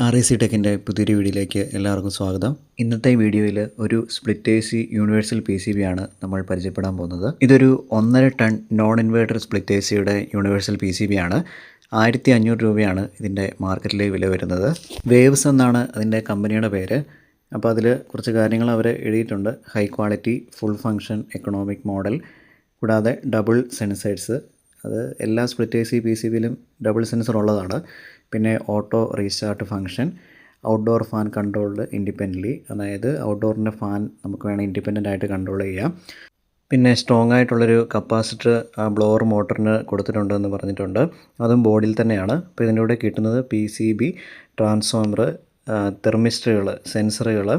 RAC ടെക്കിൻ്റെ പുതിയൊരു വീഡിയോയിലേക്ക് എല്ലാവർക്കും സ്വാഗതം. ഇന്നത്തെ വീഡിയോയിൽ ഒരു സ്പ്ലിറ്റ് AC യൂണിവേഴ്സൽ PCB ആണ് നമ്മൾ പരിചയപ്പെടാൻ പോകുന്നത്. ഇതൊരു 1.5 ടൺ നോൺ ഇൻവേർട്ടർ സ്പ്ലിറ്റ് ACയുടെ യൂണിവേഴ്സൽ PCB ആണ്. 1500 രൂപയാണ് ഇതിൻ്റെ മാർക്കറ്റിലെ വില വരുന്നത്. വേവ്സ് എന്നാണ് അതിൻ്റെ കമ്പനിയുടെ പേര്. അപ്പോൾ അതിൽ കുറച്ച് കാര്യങ്ങൾ അവർ എഴുതിയിട്ടുണ്ട്. High quality, full function, economic model, കൂടാതെ ഡബിൾ സെൻസേഴ്സ്. അത് എല്ലാ സ്പ്ലിറ്റ് AC PCBയിലും ഡബിൾ സെൻസർ ഉള്ളതാണ്. പിന്നെ auto restart function, outdoor fan controlled independently, അതായത് ഔട്ട്ഡോറിൻ്റെ ഫാൻ നമുക്ക് വേണമെങ്കിൽ ഇൻഡിപെൻഡൻ്റ് ആയിട്ട് കൺട്രോൾ ചെയ്യാം. പിന്നെ സ്ട്രോങ് ആയിട്ടുള്ളൊരു കപ്പാസിറ്റർ ബ്ലോവർ മോട്ടറിന് കൊടുത്തിട്ടുണ്ടെന്ന് പറഞ്ഞിട്ടുണ്ട്. അതും ബോർഡിൽ തന്നെയാണ്. അപ്പോൾ ഇതിൻ്റെ കൂടെ കിട്ടുന്നത് PCB, ട്രാൻസ്ഫോമർ, തെർമിസ്റ്ററുകൾ, സെൻസറുകൾ,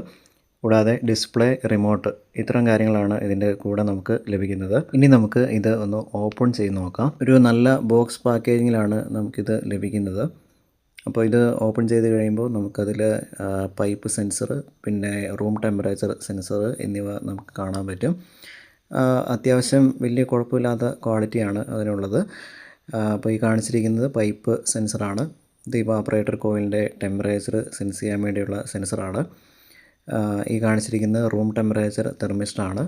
കൂടാതെ ഡിസ്പ്ലേ, റിമോട്ട്, ഇത്തരം കാര്യങ്ങളാണ് ഇതിൻ്റെ കൂടെ നമുക്ക് ലഭിക്കുന്നത്. ഇനി നമുക്ക് ഇത് ഒന്ന് ഓപ്പൺ ചെയ്ത് നോക്കാം. ഒരു നല്ല ബോക്സ് പാക്കേജിങ്ങിലാണ് നമുക്കിത് ലഭിക്കുന്നത്. അപ്പോൾ ഇത് ഓപ്പൺ ചെയ്ത് കഴിയുമ്പോൾ നമുക്കതിൽ പൈപ്പ് സെൻസർ, പിന്നെ റൂം ടെമ്പറേച്ചർ സെൻസർ എന്നിവ നമുക്ക് കാണാൻ പറ്റും. അത്യാവശ്യം വലിയ കുഴപ്പമില്ലാത്ത ക്വാളിറ്റിയാണ് അതിനുള്ളത്. അപ്പോൾ ഈ കാണിച്ചിരിക്കുന്നത് പൈപ്പ് സെൻസറാണ്. ഇത് ഇവാപ്പറേറ്റർ കോയിലിൻ്റെ ടെമ്പറേച്ചർ സെൻസ് ചെയ്യാൻ വേണ്ടിയുള്ള സെൻസറാണ്. ഈ കാണിച്ചിരിക്കുന്നത് റൂം ടെമ്പറേച്ചർ തെർമിസ്റ്ററാണ്.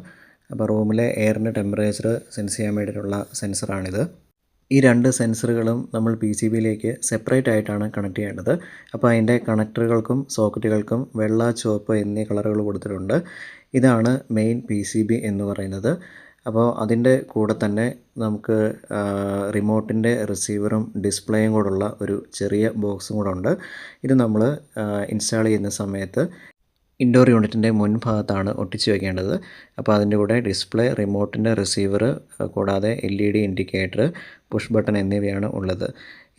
അപ്പോൾ റൂമിലെ എയറിൻ്റെ ടെമ്പറേച്ചർ സെൻസ് ചെയ്യാൻ വേണ്ടിയിട്ടുള്ള സെൻസറാണിത്. ഈ രണ്ട് സെൻസറുകളും നമ്മൾ PCBയിലേക്ക് സെപ്പറേറ്റ് ആയിട്ടാണ് കണക്ട് ചെയ്യേണ്ടത്. അപ്പോൾ അതിൻ്റെ കണക്ടറുകൾക്കും സോക്കറ്റുകൾക്കും വെള്ള, ചുവപ്പ് എന്നീ കളറുകൾ കൊടുത്തിട്ടുണ്ട്. ഇതാണ് മെയിൻ PCB എന്ന് പറയുന്നത്. അപ്പോൾ അതിൻ്റെ കൂടെ തന്നെ നമുക്ക് റിമോട്ടിൻ്റെ റിസീവറും ഡിസ്പ്ലേയും കൂടെയുള്ള ഒരു ചെറിയ ബോക്സും കൂടെ ഉണ്ട്. ഇത് നമ്മൾ ഇൻസ്റ്റാൾ ചെയ്യുന്ന സമയത്ത് ഇൻഡോർ യൂണിറ്റിൻ്റെ മുൻഭാഗത്താണ് ഒട്ടിച്ച് വയ്ക്കേണ്ടത്. അപ്പോൾ അതിൻ്റെ കൂടെ ഡിസ്പ്ലേ, റിമോട്ടിൻ്റെ റിസീവർ, കൂടാതെ LED ഇൻഡിക്കേറ്റർ, പുഷ് ബട്ടൺ എന്നിവയാണ് ഉള്ളത്.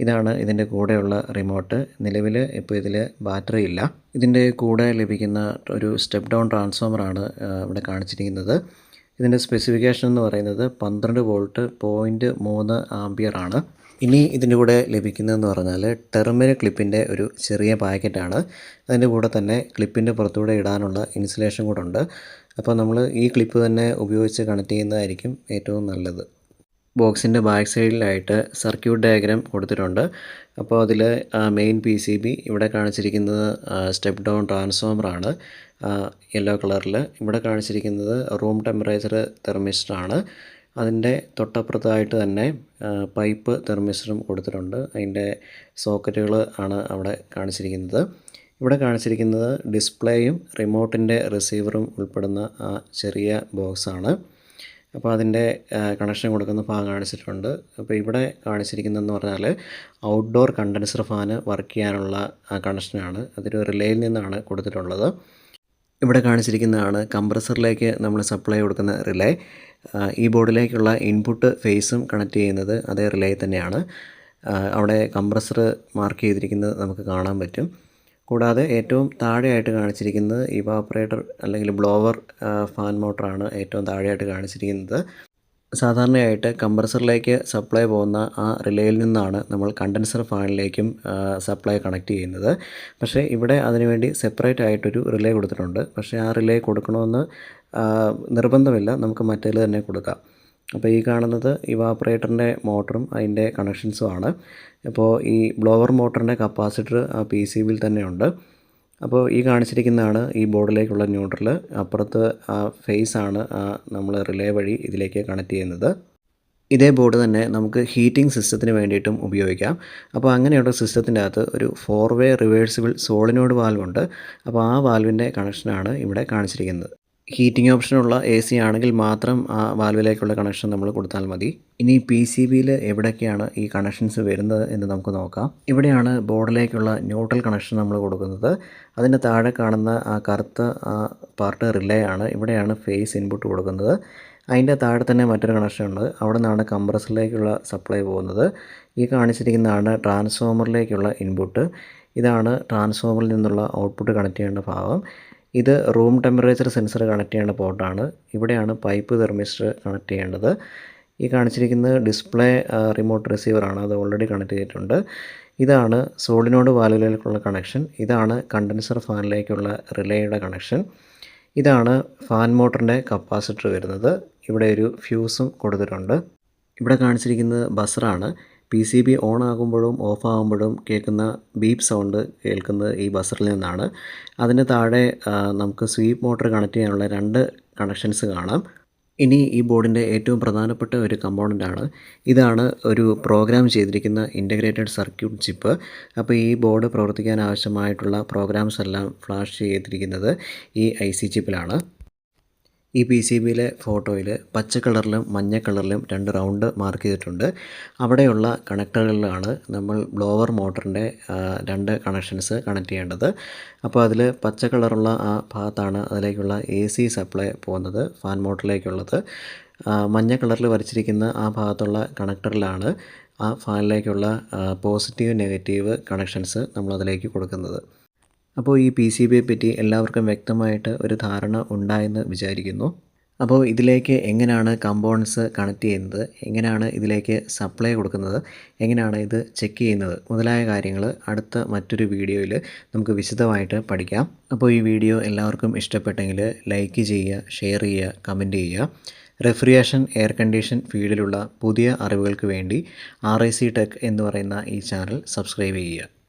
ഇതാണ് ഇതിൻ്റെ കൂടെയുള്ള റിമോട്ട്. നിലവിൽ ഇപ്പോൾ ഇതിൽ ബാറ്ററി ഇല്ല. ഇതിൻ്റെ കൂടെ ലഭിക്കുന്ന ഒരു സ്റ്റെപ്പ് ഡൗൺ ട്രാൻസ്ഫോമറാണ് ഇവിടെ കാണിച്ചിരിക്കുന്നത്. ഇതിൻ്റെ സ്പെസിഫിക്കേഷൻ എന്ന് പറയുന്നത് 12 വോൾട്ട് 0.3 ആംപിയർ ആണ്. ഇനി ഇതിൻ്റെ കൂടെ ലഭിക്കുന്നതെന്ന് പറഞ്ഞാൽ ടെർമിനൽ ക്ലിപ്പിൻ്റെ ഒരു ചെറിയ പാക്കറ്റാണ്. അതിൻ്റെ കൂടെ തന്നെ ക്ലിപ്പിൻ്റെ പുറത്തൂടെ ഇടാനുള്ള ഇൻസുലേഷൻ കൂടെ ഉണ്ട്. അപ്പോൾ നമ്മൾ ഈ ക്ലിപ്പ് തന്നെ ഉപയോഗിച്ച് കണക്ട് ചെയ്യുന്നതായിരിക്കും ഏറ്റവും നല്ലത്. ബോക്സിൻ്റെ ബാക്ക് സൈഡിലായിട്ട് സർക്യൂട്ട് ഡയഗ്രാം കൊടുത്തിട്ടുണ്ട്. അപ്പോൾ അതിൽ മെയിൻ PCB, ഇവിടെ കാണിച്ചിരിക്കുന്നത് സ്റ്റെപ്പ് ഡൗൺ ട്രാൻസ്ഫോമറാണ് യെല്ലോ കളറിൽ. ഇവിടെ കാണിച്ചിരിക്കുന്നത് റൂം ടെമ്പറേച്ചർ തെർമിസ്റ്ററാണ്. അതിൻ്റെ തൊട്ടപ്പുറത്തായിട്ട് തന്നെ പൈപ്പ് തെർമിസ്റ്ററും കൊടുത്തിട്ടുണ്ട്. അതിൻ്റെ സോക്കറ്റുകൾ ആണ് അവിടെ കാണിച്ചിരിക്കുന്നത്. ഇവിടെ കാണിച്ചിരിക്കുന്നത് ഡിസ്പ്ലേയും റിമോട്ടിൻ്റെ റിസീവറും ഉൾപ്പെടുന്ന ആ ചെറിയ ബോക്സാണ്. അപ്പോൾ അതിൻ്റെ കണക്ഷൻ കൊടുക്കുന്ന ഭാഗം കാണിച്ചിട്ടുണ്ട്. അപ്പോൾ ഇവിടെ കാണിച്ചിരിക്കുന്നതെന്ന് പറഞ്ഞാൽ ഔട്ട്ഡോർ കണ്ടൻസർ ഫാന് വർക്ക് ചെയ്യാനുള്ള കണക്ഷനാണ്. അതൊരു റിലേയിൽ നിന്നാണ് കൊടുത്തിട്ടുള്ളത്. ഇവിടെ കാണിച്ചിരിക്കുന്നതാണ് കംപ്രസറിലേക്ക് നമ്മൾ സപ്ലൈ കൊടുക്കുന്ന റിലേ. ഈ ബോർഡിലേക്കുള്ള ഇൻപുട്ട് ഫേസും കണക്ട് ചെയ്യുന്നത് അതേ റിലേ തന്നെയാണ്. അവിടെ കംപ്രസർ മാർക്ക് ചെയ്തിരിക്കുന്നത് നമുക്ക് കാണാൻ പറ്റും. കൂടാതെ ഏറ്റവും താഴെയായിട്ട് കാണിച്ചിരിക്കുന്നത് ഇവാപ്പറേറ്റർ അല്ലെങ്കിൽ ബ്ലോവർ ഫാൻ മോട്ടറാണ് ഏറ്റവും താഴെയായിട്ട് കാണിച്ചിരിക്കുന്നത്. സാധാരണയായിട്ട് കംപ്രസറിലേക്ക് സപ്ലൈ പോകുന്ന ആ റിലേയിൽ നിന്നാണ് നമ്മൾ കണ്ടൻസർ ഫാനിലേക്കും സപ്ലൈ കണക്ട് ചെയ്യുന്നത്. പക്ഷേ ഇവിടെ അതിനുവേണ്ടി സെപ്പറേറ്റ് ആയിട്ടൊരു റിലേ കൊടുത്തിട്ടുണ്ട്. പക്ഷേ ആ റിലേ കൊടുക്കണമെന്ന് നിർബന്ധമില്ല, നമുക്ക് മറ്റേതിൽ തന്നെ കൊടുക്കാം. അപ്പോൾ ഈ കാണുന്നത് ഇവാപ്പറേറ്ററിൻ്റെ മോട്ടറും അതിൻ്റെ കണക്ഷൻസുമാണ്. അപ്പോൾ ഈ ബ്ലോവർ മോട്ടറിൻ്റെ കപ്പാസിറ്റർ ആ PCBയിൽ തന്നെയുണ്ട്. അപ്പോൾ ഈ കാണിച്ചിരിക്കുന്നതാണ് ഈ ബോർഡിലേക്കുള്ള ന്യൂട്രൽ. അപ്പുറത്ത് ആ ഫേസാണ് നമ്മൾ റിലേ വഴി ഇതിലേക്ക് കണക്ട് ചെയ്യുന്നത്. ഇതേ ബോർഡ് തന്നെ നമുക്ക് ഹീറ്റിംഗ് സിസ്റ്റത്തിന് വേണ്ടിയിട്ടും ഉപയോഗിക്കാം. അപ്പോൾ അങ്ങനെയുള്ള സിസ്റ്റത്തിൻ്റെ അകത്ത് ഒരു 4-വേ റിവേഴ്സിബിൾ സോളിനോയിഡ് വാൽവുണ്ട്. അപ്പോൾ ആ വാൽവിൻ്റെ കണക്ഷനാണ് ഇവിടെ കാണിച്ചിരിക്കുന്നത്. ഹീറ്റിംഗ് ഓപ്ഷനുള്ള AC ആണെങ്കിൽ മാത്രം ആ വാൽവിലേക്കുള്ള കണക്ഷൻ നമ്മൾ കൊടുത്താൽ മതി. ഇനി PCBയിൽ എവിടെയൊക്കെയാണ് ഈ കണക്ഷൻസ് വരുന്നത് എന്ന് നമുക്ക് നോക്കാം. ഇവിടെയാണ് ബോർഡിലേക്കുള്ള ന്യൂട്രൽ കണക്ഷൻ നമ്മൾ കൊടുക്കുന്നത്. അതിൻ്റെ താഴെ കാണുന്ന ആ കറുത്ത പാർട്ട് റിലേ ആണ്. ഇവിടെയാണ് ഫേസ് ഇൻപുട്ട് കൊടുക്കുന്നത്. അതിൻ്റെ താഴെ തന്നെ മറ്റൊരു കണക്ഷൻ ഉണ്ട്. അവിടെ നിന്നാണ് കംപ്രസറിലേക്കുള്ള സപ്ലൈ പോകുന്നത്. ഈ കാണിച്ചിരിക്കുന്നതാണ് ട്രാൻസ്ഫോമറിലേക്കുള്ള ഇൻപുട്ട്. ഇതാണ് ട്രാൻസ്ഫോമറിൽ നിന്നുള്ള ഔട്ട്പുട്ട് കണക്ട് ചെയ്യേണ്ട ഭാഗം. ഇത് റൂം ടെമ്പറേച്ചർ സെൻസർ കണക്ട് ചെയ്യേണ്ട പോർട്ടാണ്. ഇവിടെയാണ് പൈപ്പ് തെർമിസ്റ്റർ കണക്ട് ചെയ്യേണ്ടത്. ഈ കാണിച്ചിരിക്കുന്നത് ഡിസ്പ്ലേ റിമോട്ട് റിസീവറാണ്. അത് ഓൾറെഡി കണക്ട് ചെയ്തിട്ടുണ്ട്. ഇതാണ് സോളിനോയിഡ് വാൽവിലേക്കുള്ള കണക്ഷൻ. ഇതാണ് കണ്ടൻസർ ഫാനിലേക്കുള്ള റിലേയുടെ കണക്ഷൻ. ഇതാണ് ഫാൻ മോട്ടറിൻ്റെ കപ്പാസിറ്റർ വരുന്നത്. ഇവിടെ ഒരു ഫ്യൂസും കൊടുത്തിട്ടുണ്ട്. ഇവിടെ കാണിച്ചിരിക്കുന്നത് ബസറാണ്. PCB ഓൺ ആകുമ്പോഴും ഓഫ് ആകുമ്പോഴും കേൾക്കുന്ന ബീപ്പ് സൗണ്ട് കേൾക്കുന്നത് ഈ ബസറിൽ നിന്നാണ്. അതിന് താഴെ നമുക്ക് സ്വീപ്പ് മോട്ടർ കണക്ട് ചെയ്യാനുള്ള 2 കണക്ഷൻസ് കാണാം. ഇനി ഈ ബോർഡിൻ്റെ ഏറ്റവും പ്രധാനപ്പെട്ട ഒരു കമ്പോണൻ്റാണ്. ഇതാണ് ഒരു പ്രോഗ്രാം ചെയ്തിരിക്കുന്ന ഇൻ്റഗ്രേറ്റഡ് സർക്യൂട്ട് ചിപ്പ്. അപ്പോൾ ഈ ബോർഡ് പ്രവർത്തിക്കാൻ ആവശ്യമായിട്ടുള്ള പ്രോഗ്രാംസ് എല്ലാം ഫ്ലാഷ് ചെയ്തിരിക്കുന്നത് ഈ IC ചിപ്പിലാണ്. ഈ PCBയിലെ ഫോട്ടോയിൽ പച്ച കളറിലും മഞ്ഞ കളറിലും 2 റൗണ്ട് മാർക്ക് ചെയ്തിട്ടുണ്ട്. അവിടെയുള്ള കണക്ടറുകളിലാണ് നമ്മൾ ബ്ലോവർ മോട്ടറിൻ്റെ 2 കണക്ഷൻസ് കണക്ട് ചെയ്യേണ്ടത്. അപ്പോൾ അതിൽ പച്ച കളറുള്ള ആ ഭാഗത്താണ് അതിലേക്കുള്ള AC സപ്ലൈ പോകുന്നത്, ഫാൻ മോട്ടറിലേക്കുള്ളത്. മഞ്ഞ കളറിൽ വരച്ചിരിക്കുന്ന ആ ഭാഗത്തുള്ള കണക്ടറിലാണ് ആ ഫാനിലേക്കുള്ള പോസിറ്റീവ് നെഗറ്റീവ് കണക്ഷൻസ് നമ്മളതിലേക്ക് കൊടുക്കുന്നത്. അപ്പോൾ ഈ PCBയെ പറ്റി എല്ലാവർക്കും വ്യക്തമായിട്ട് ഒരു ധാരണ ഉണ്ടായെന്ന് വിചാരിക്കുന്നു. അപ്പോൾ ഇതിലേക്ക് എങ്ങനെയാണ് കമ്പോണൻസ് കണക്ട് ചെയ്യുന്നത്, എങ്ങനെയാണ് ഇതിലേക്ക് സപ്ലൈ കൊടുക്കുന്നത്, എങ്ങനെയാണ് ഇത് ചെക്ക് ചെയ്യുന്നത് മുതലായ കാര്യങ്ങൾ അടുത്ത മറ്റൊരു വീഡിയോയിൽ നമുക്ക് വിശദമായിട്ട് പഠിക്കാം. അപ്പോൾ ഈ വീഡിയോ എല്ലാവർക്കും ഇഷ്ടപ്പെട്ടെങ്കിൽ ലൈക്ക് ചെയ്യുക, ഷെയർ ചെയ്യുക, കമൻറ്റ് ചെയ്യുക. റെഫ്രിജറേഷൻ, എയർ കണ്ടീഷൻ ഫീൽഡിലുള്ള പുതിയ അറിവുകൾക്ക് വേണ്ടി RIC ടെക് എന്ന് പറയുന്ന ഈ ചാനൽ സബ്സ്ക്രൈബ് ചെയ്യുക.